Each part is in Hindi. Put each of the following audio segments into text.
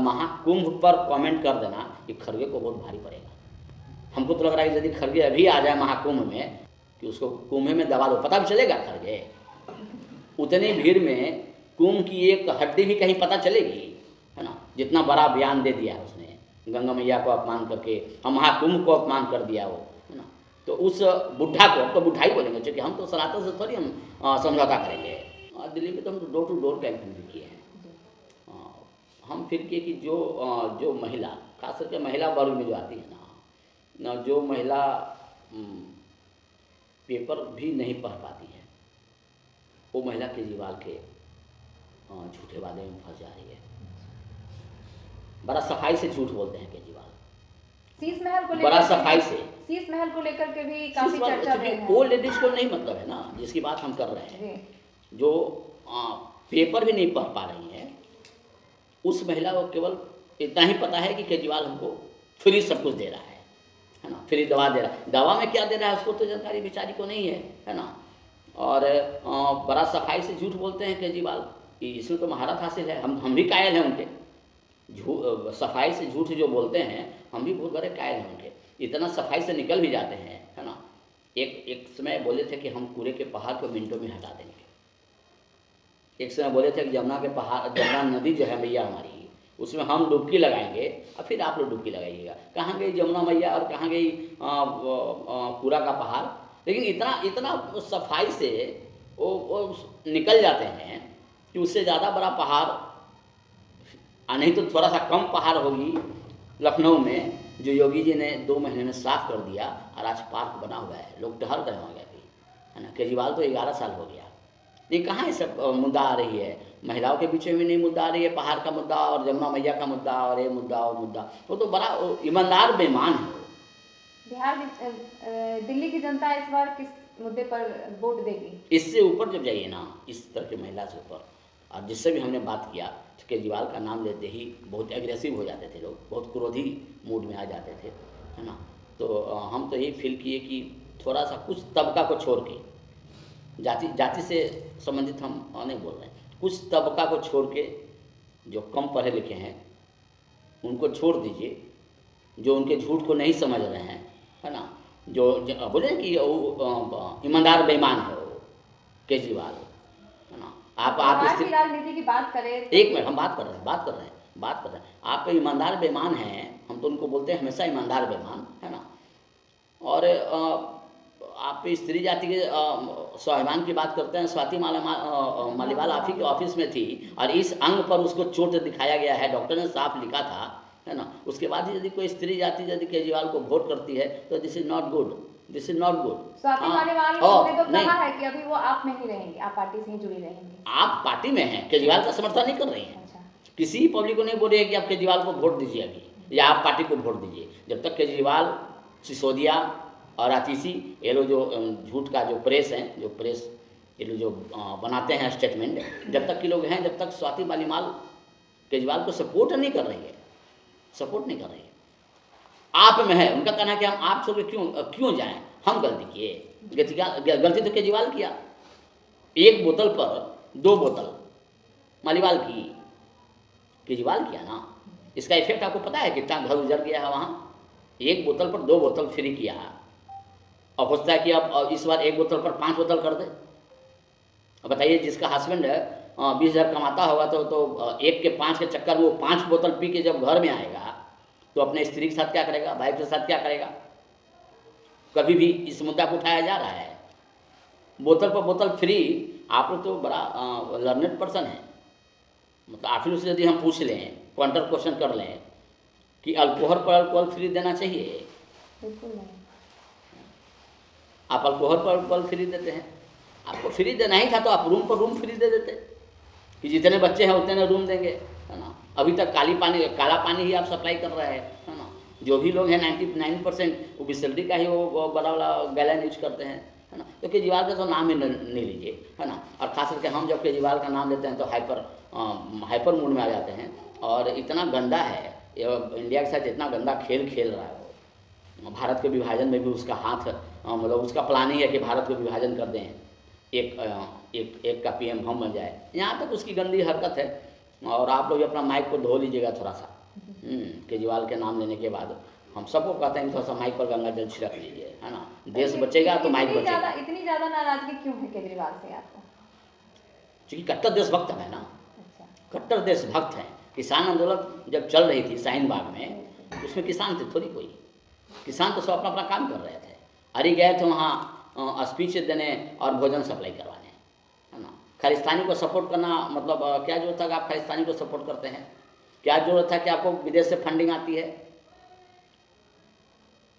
महाकुंभ पर कमेंट कर देना, ये खरगे को बहुत भारी पड़ेगा। हमको तो लग रहा है कि यदि खरगे अभी आ जाए महाकुंभ में कि उसको कुंभ में दबा दो, पता भी चलेगा खरगे? उतनी भीड़ में कुंभ की एक हड्डी भी कहीं पता चलेगी, है ना? जितना बड़ा बयान दे दिया है उसने, गंगा मैया को अपमान करके और महाकुंभ को अपमान कर दिया वो, है ना? तो उस बुढ़ा को, अब तो बुढ़ा ही बोलेंगे, क्योंकि हम तो सनातन से थोड़ी हम समझौता करेंगे। दिल्ली में तो हम डोर टू डोर कैंपेन भी किए हैं। हम फिर किए कि जो महिला, खास करके महिला वर्ग में जो आती है ना, जो महिला पेपर भी नहीं पढ़ पाती है, वो महिला केजरीवाल के झूठे वादे में फंस जा रही है। बड़ा सफाई से झूठ बोलते हैं केजरीवाल, शीश महल को बड़ा सफाई से। शीश महल को लेकर के भी काफी चर्चा है। वो लेडीज को नहीं मतलब है ना, जिसकी बात हम कर रहे हैं, जो पेपर भी नहीं पढ़ पा रही है, उस महिला को केवल इतना ही पता है कि केजरीवाल हमको फ्री सब कुछ दे रहा है ना? फ्री दवा दे रहा है। दवा में क्या दे रहा है उसको तो जानकारी बेचारी को नहीं है ना? और बड़ा सफाई से झूठ बोलते हैं केजरीवाल, इसमें तो महारत हासिल है। हम भी कायल हैं उनके, सफाई से झूठ जो बोलते हैं, हम भी बहुत बड़े कायल हैं उनके, इतना सफाई से निकल भी जाते हैं, है ना? एक समय बोले थे कि हम कूड़े के पहाड़ को मिनटों में हटा देंगे। एक समय बोले थे कि जमुना के पहाड़, जमुना नदी जो है मैया हमारी, उसमें हम डुबकी लगाएंगे और फिर आप लोग डुबकी लगाइएगा। कहाँ गई जमुना मैया और कहाँ गई कूड़ा का पहाड़? लेकिन इतना सफाई से वो निकल जाते हैं कि उससे ज़्यादा बड़ा पहाड़ नहीं तो थोड़ा सा कम पहाड़ होगी लखनऊ में, जो योगी जी ने 2 महीने में साफ कर दिया और आज पार्क बना हुआ है, लोग टहल रहे होंगे अभी, है ना? केजरीवाल तो 11 साल हो गया। नहीं, कहाँ ये सब मुद्दा आ रही है? महिलाओं के बीच में नहीं मुद्दा आ रही है, पहाड़ का मुद्दा और जमुना मैया का मुद्दा और ये मुद्दा और मुद्दा। वो तो बड़ा ईमानदार बेईमान है। बिहार में दिल्ली की जनता इस बार किस मुद्दे पर वोट देगी? इससे ऊपर जब जाइए ना, इस तरह की महिला से ऊपर, और जिससे भी हमने बात किया तो केजरीवाल का नाम लेते ही बहुत एग्रेसिव हो जाते थे लोग, बहुत क्रोधी मूड में आ जाते थे, है ना? तो हम तो यही फील किए कि थोड़ा सा कुछ तबका को छोड़ के, जाति से संबंधित हम नहीं बोल रहे हैं, कुछ तबका को छोड़ के जो कम पढ़े लिखे हैं उनको छोड़ दीजिए, जो उनके झूठ को नहीं समझ रहे हैं, है ना? जो बोले कि ईमानदार बेईमान है वो केजरीवाल, है ना? आप इस राजनीति की बात करें, एक मिनट, हम बात कर रहे हैं। आप ईमानदार बेईमान हैं, हम तो उनको बोलते हैं हमेशा ईमानदार बेईमान, है ना? और आप स्त्री जाति के स्वाभिमान की बात करते हैं। स्वाति मालीवाल आप ही के ऑफिस में थी और इस अंग पर उसको चोट दिखाया गया है, डॉक्टर ने साफ लिखा था, है ना? उसके बाद यदि कोई स्त्री जाति यदि केजरीवाल को वोट करती है तो this is not good. Swati Maliwal ने तो कहा है कि अभी वो आप में ही रहेंगे, आप पार्टी से ही जुड़ी रहेंगी। आप पार्टी में हैं, केजरीवाल का समर्थन नहीं कर रही हैं। अच्छा। किसी पब्लिक को नहीं बोल रही है कि आप केजरीवाल को वोट दीजिए अभी, या आप पार्टी को वोट दीजिए। जब तक केजरीवाल, सिसोदिया और आतिशी, ये लोग जो झूठ का जो प्रेस ये लोग जो बनाते हैं स्टेटमेंट, जब तक के लोग हैं, जब तक स्वाति मालीवाल केजरीवाल को सपोर्ट नहीं कर रही है, आप में है। उनका कहना है कि हम आप छोड़ के क्यों जाएं, हम गलती किए। गलती तो केजरीवाल किया, 1 बोतल पर 2 बोतल मालीवाल की, केजरीवाल किया ना। इसका इफेक्ट आपको पता है कितना घर उजड़ गया है वहाँ? 1 बोतल पर 2 बोतल फ्री किया है, और सोचता है कि अब इस बार 1 बोतल पर 5 बोतल कर दे। अब बताइए, जिसका हस्बैंड 20,000 कमाता होगा तो 1 के 5 के चक्कर में वो 5 बोतल पी के जब घर में आएगा तो अपने स्त्री के साथ क्या करेगा, वाइफ के साथ क्या करेगा? कभी भी इस मुद्दा को उठाया जा रहा है, बोतल पर बोतल फ्री। आप लोग तो बड़ा लर्नेड पर्सन है, मतलब आप लोग से यदि हम पूछ लें, काउंटर क्वेश्चन कर लें कि अल्कोहल पर अल्कोहल फ्री देना चाहिए? बिल्कुल नहीं। आप अल्कोहल पर अल्कोहल फ्री देते हैं। आपको फ्री देना ही था तो आप रूम पर रूम फ्री दे देते कि जितने बच्चे हैं उतने रूम देंगे, है ना? अभी तक काला पानी ही आप सप्लाई कर रहे हैं, है ना? जो भी लोग हैं 99% वो बिसलरी का ही वो बड़ा वाला गैलन यूज करते हैं, है ना? तो केजरीवाल का तो नाम ही नहीं लीजिए, है ना? और खास करके हम जब केजरीवाल का नाम लेते हैं तो हाइपर मूड में आ जाते हैं। और इतना गंदा है, इंडिया के साथ इतना गंदा खेल रहा है वो। भारत के विभाजन में भी उसका हाथ, मतलब उसका प्लान ही है कि भारत को विभाजन कर दें, एक का PM हम बन जाए। यहाँ तक उसकी गंदी हरकत है। और आप लोग अपना माइक को धो लीजिएगा थोड़ा सा। केजरीवाल के नाम लेने के बाद हम सबको कहते हैं कि थोड़ा सा माइक पर गंगा जल छिड़क लीजिए, है ना, देश बचेगा तो माइक बचेगा। इतनी ज्यादा नाराजगी क्यों है केजरीवाल से आपको? क्योंकि कट्टर देशभक्त है ना। अच्छा। कट्टर देशभक्त हैं। किसान आंदोलन जब चल रही थी शाहीन बाग में, उसमें किसान थे थोड़ी कोई, किसान तो सब अपना अपना काम कर रहे थे। अरे गए थे वहाँ स्पीच देने और भोजन सप्लाई करवाने, है ना। खालिस्तानी को सपोर्ट करना मतलब क्या जरूरत था कि आप खालिस्तानी को सपोर्ट करते हैं? क्या जरूरत था कि आपको विदेश से फंडिंग आती है?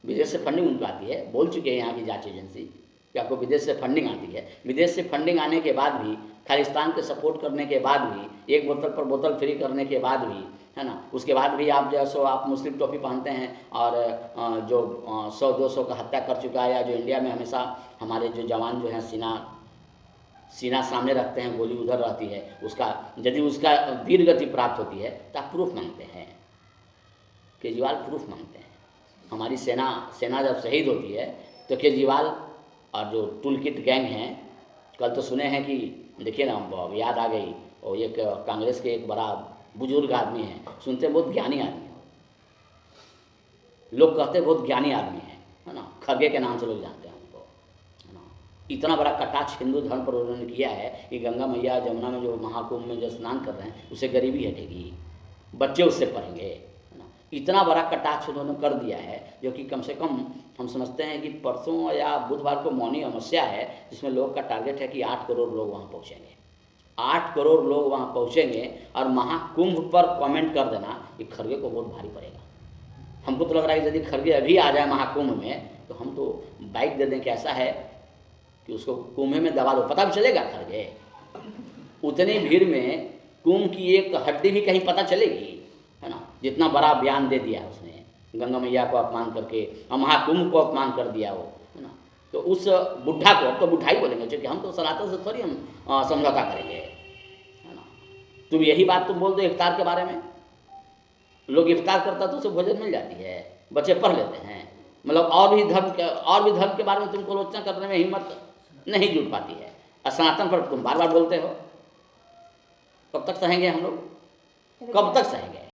विदेश से फंडिंग उनको आती है, बोल चुके हैं यहाँ की जांच एजेंसी कि आपको विदेश से फंडिंग आती है। विदेश से फंडिंग आने के बाद भी, खालिस्तान के सपोर्ट करने के बाद भी, एक बोतल पर बोतल फ्री करने के बाद भी, है ना, उसके बाद भी आप जैसो आप मुस्लिम टोपी पहनते हैं और जो 100-200 का हत्या कर चुका है, या जो इंडिया में हमेशा हमारे जो जवान जो हैं सीना सामने रखते हैं, गोली उधर रहती है, उसका यदि उसका वीर गति प्राप्त होती है तो आप प्रूफ मांगते हैं। केजरीवाल प्रूफ मांगते हैं। हमारी सेना जब शहीद होती है तो केजरीवाल और जो टूल किट गैंग हैं, कल तो सुने हैं कि देखिए ना, याद आ गई, और एक कांग्रेस के एक बड़ा बुजुर्ग आदमी है, सुनते हैं बहुत ज्ञानी आदमी है, लोग कहते हैं बहुत ज्ञानी आदमी है ना, खरगे के नाम से लोग जानते हैं उनको, है ना। इतना बड़ा कटाक्ष हिंदू धर्म पर उन्होंने किया है कि गंगा मैया जमुना में जो महाकुंभ में जो स्नान कर रहे हैं उससे गरीबी हटेगी, बच्चे उससे पढ़ेंगे, है ना। इतना बड़ा कटाक्ष उन्होंने कर दिया है, जो कि कम से कम हम समझते हैं कि परसों या बुधवार को मौनी अमावस्या है, जिसमें लोग का टारगेट है कि 8 करोड़ लोग वहाँ पहुँचेंगे। 8 करोड़ लोग वहाँ पहुँचेंगे और महाकुंभ पर कमेंट कर देना, ये खरगे को बहुत भारी पड़ेगा। हमको तो लग रहा है कि यदि खरगे अभी आ जाए महाकुंभ में तो हम तो बाइक दे दें कि ऐसा है कि उसको कुंभ में दबा दो, पता भी चलेगा खरगे। उतनी भीड़ में कुंभ की एक हड्डी भी कहीं पता चलेगी, है ना। जितना बड़ा बयान दे दिया उसने, गंगा मैया को अपमान करके और महाकुंभ को अपमान कर दिया वो, है ना। तो उस बुढ़ा को, अब तो बुढ़ा ही बोलेंगे क्योंकि हम तो सनातन से थोड़ी हम समझौता करेंगे, है ना। तुम यही बात तुम बोल दो इफ्तार के बारे में, लोग इफ्तार करता तो उसे भोजन मिल जाती है, बच्चे पढ़ लेते हैं, मतलब और भी धर्म के बारे में तुमको आलोचना करने में हिम्मत नहीं जुट पाती है। सनातन पर तुम बार बार बोलते हो, कब तक सहेंगे हम लोग, कब तक सहेंगे?